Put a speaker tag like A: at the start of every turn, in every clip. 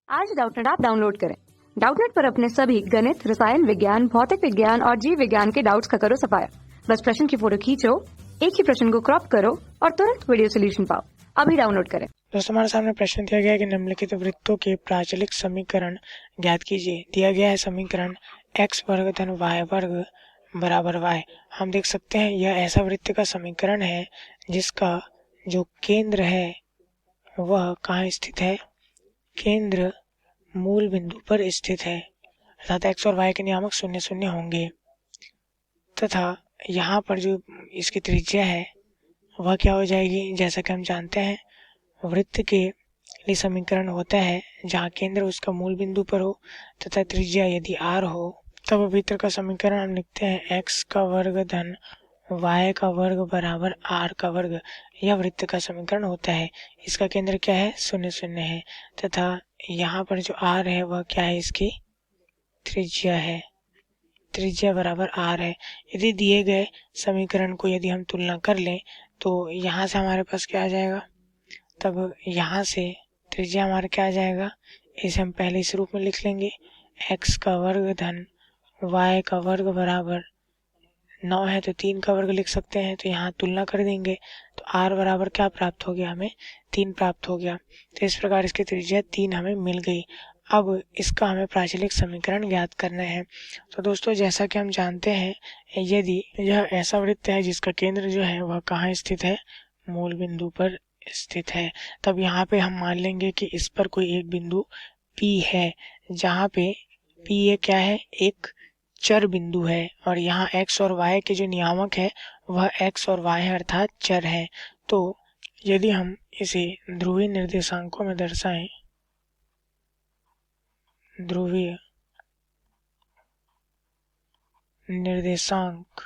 A: आज Doubtnut app download करें। Doubtnut पर अपने सभी गणित, रसायन विज्ञान, भौतिक विज्ञान और जीव विज्ञान के डाउट्स का करो सफाया। बस प्रश्न की फोटो खींचो, एक ही प्रश्न को क्रॉप करो और तुरंत वीडियो सोल्यूशन पाओ। अभी डाउनलोड करें।
B: दोस्तों, हमारे सामने प्रश्न दिया गया है कि निम्नलिखित वृत्तों के प्राचलिक समीकरण ज्ञात कीजिए। दिया गया है समीकरण x वर्ग धन y वर्ग बराबर y। हम देख सकते हैं यह ऐसा वृत्त का समीकरण है जिसका जो केंद्र है वह कहाँ स्थित है? केंद्र मूल बिंदु पर स्थित है, अर्थात x और y के नियामक 0 0 होंगे तथा यहाँ पर जो इसकी त्रिज्या है वह क्या हो जाएगी? जैसा कि हम जानते हैं वृत्त के लिए समीकरण होता है जहाँ केंद्र उसका मूल बिंदु पर हो तथा त्रिज्या यदि r हो, तब वृत्त का समीकरण हम लिखते हैं x का वर्ग धन y का वर्ग बराबर r का वर्ग। यह वृत्त का समीकरण होता है। इसका केंद्र क्या है? 0 0 है तथा यहाँ पर जो r है वह क्या है? इसकी त्रिज्या है। त्रिज्या बराबर r है। यदि दिए गए समीकरण को यदि हम तुलना कर लें तो यहाँ से हमारे पास क्या आ जाएगा? तब यहाँ से त्रिज्या हमारा क्या आ जाएगा? इसे हम पहले इस रूप में लिख लेंगे, x का वर्ग धन y का वर्ग बराबर 9 है तो 3 का वर्ग लिख सकते हैं। तो यहाँ तुलना कर देंगे तो r बराबर क्या प्राप्त हो गया? हमें 3 प्राप्त हो गया। तो इस प्रकार इसकी त्रिज्या 3 हमें मिल गई। अब इसका हमें प्राचलिक समीकरण ज्ञात करना है। तो दोस्तों, जैसा कि हम जानते हैं यदि यह ऐसा वृत्त है जिसका केंद्र जो है वह कहाँ स्थित है? मूल बिंदु पर स्थित है, तब यहाँ पे हम मान लेंगे कि इस पर कोई एक बिंदु P है, जहाँ पे P ये क्या है? एक चर बिंदु है और यहाँ x और y के जो नियामक है वह x और y है, अर्थात चर है। तो यदि हम इसे ध्रुवीय निर्देशांकों में दर्शाएं, ध्रुवीय निर्देशांक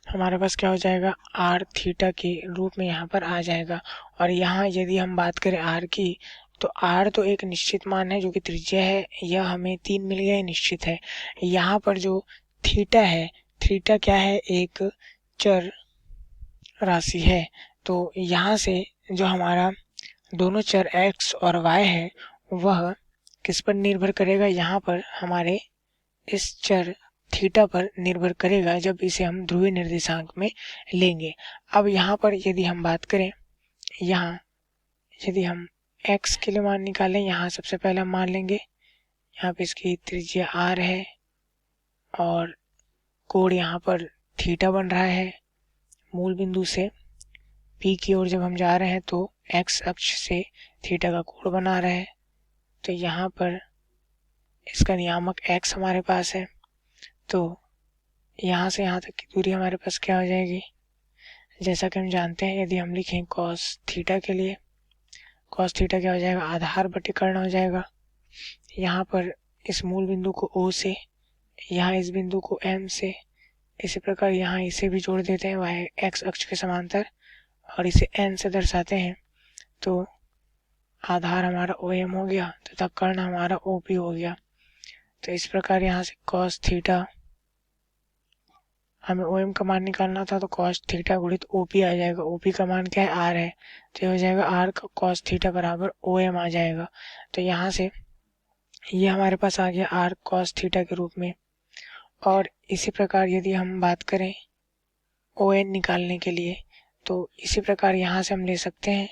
B: हमारे पास क्या हो जाएगा? r थीटा के रूप में यहाँ पर आ जाएगा। और यहाँ यदि हम बात करें r की, तो r तो एक निश्चित मान है जो कि त्रिज्या है, यह हमें 3 मिल गया, निश्चित है। यहाँ पर जो थीटा है, थीटा क्या है? एक चर राशि है। तो यहाँ से जो हमारा दोनों चर x और y है वह किस पर निर्भर करेगा? यहाँ पर हमारे इस चर थीटा पर निर्भर करेगा जब इसे हम ध्रुवीय निर्देशांक में लेंगे। अब यहाँ पर यदि हम बात करें, यहाँ यदि हम x के लिए मान निकालें, यहाँ सबसे पहले हम मान लेंगे यहाँ पे इसकी त्रिज्या r है और कोण यहाँ पर थीटा बन रहा है। मूल बिंदु से P की ओर जब हम जा रहे हैं तो x अक्ष से थीटा का कोण बना रहा है। तो यहाँ पर इसका नियामक x हमारे पास है, तो यहाँ से यहाँ तक की दूरी हमारे पास क्या हो जाएगी? जैसा कि हम जानते हैं यदि हम लिखें cos थीटा के लिए, cos थीटा क्या हो जाएगा? आधार बटे कर्ण हो जाएगा। यहाँ पर इस मूल बिंदु को O से, यहाँ इस बिंदु को M से, इसी प्रकार यहाँ इसे भी जोड़ देते हैं y x अक्ष के समांतर और इसे n से दर्शाते हैं। तो आधार हमारा OM हो गया तथा कर्ण हमारा OP हो गया। तो इस प्रकार यहाँ से cos थीटा, हमें OM का मान निकालना था तो cos थीटा गुणित OP आ जाएगा। OP का मान क्या है? R है, तो ये हो जाएगा R का cos थीटा बराबर OM आ जाएगा। तो यहाँ से ये हमारे पास आ गया R cos थीटा के रूप में। और इसी प्रकार यदि हम बात करें ON निकालने के लिए, तो इसी प्रकार यहाँ से हम ले सकते हैं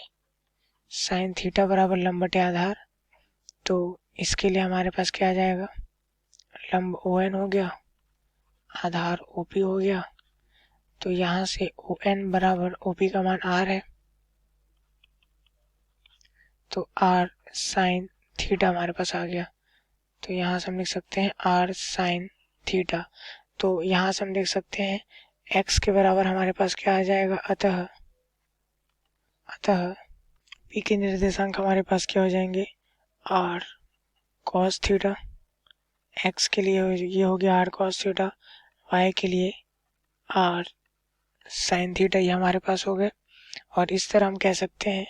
B: sin थीटा बराबर लंब बटे आधार। तो इसके लिए हमारे पास क्या आ जाएगा? लंब ON हो गया, आधार OP हो गया। तो यहाँ से ON बराबर OP का मान R है, तो R sin थीटा हमारे पास आ गया। तो यहाँ से हम लिख सकते हैं R sin थीटा। तो यहाँ से हम देख सकते हैं x के बराबर हमारे पास क्या आ जाएगा? अतः P के निर्देशांक हमारे पास क्या हो जाएंगे? R cos थीटा, x के लिए ये हो गया R cos थीटा, y के लिए R sin थीटा, ये हमारे पास हो गए। और इस तरह हम कह सकते हैं,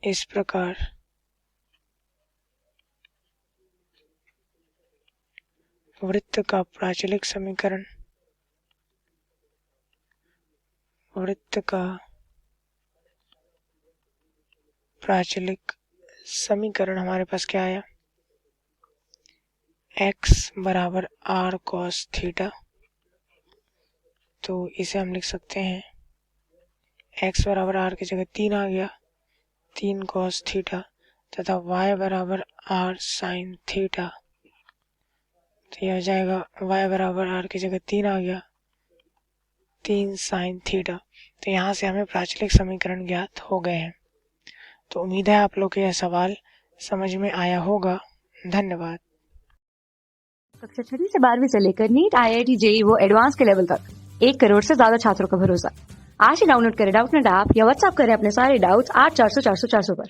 B: इस प्रकार वृत्त का प्राचलिक समीकरण, वृत्त का प्राचलिक समीकरण हमारे पास क्या आया, x बराबर आर कॉस थीटा। तो इसे हम लिख सकते हैं x बराबर आर की जगह 3 आ गया, 3 कॉस थीटा, तथा y बराबर आर साइन थीटा। तो यह हो जाएगा y बराबर आर की जगह 3 आ गया, 3 साइन थीटा। तो यहाँ से हमें प्राचलिक समीकरण ज्ञात हो गए हैं। तो उम्मीद है आप लोग को यह सवाल समझ में आया होगा। धन्यवाद।
A: कक्षा 6वीं से 12वीं से लेकर नीट, IIT, JEE वो एडवांस के लेवल तक 1 करोड़ से ज्यादा छात्रों का भरोसा। आज ही डाउनलोड करें डाउटनेट ऐप या व्हाट्सएप करें अपने सारे डाउट्स 8400 400 400 पर।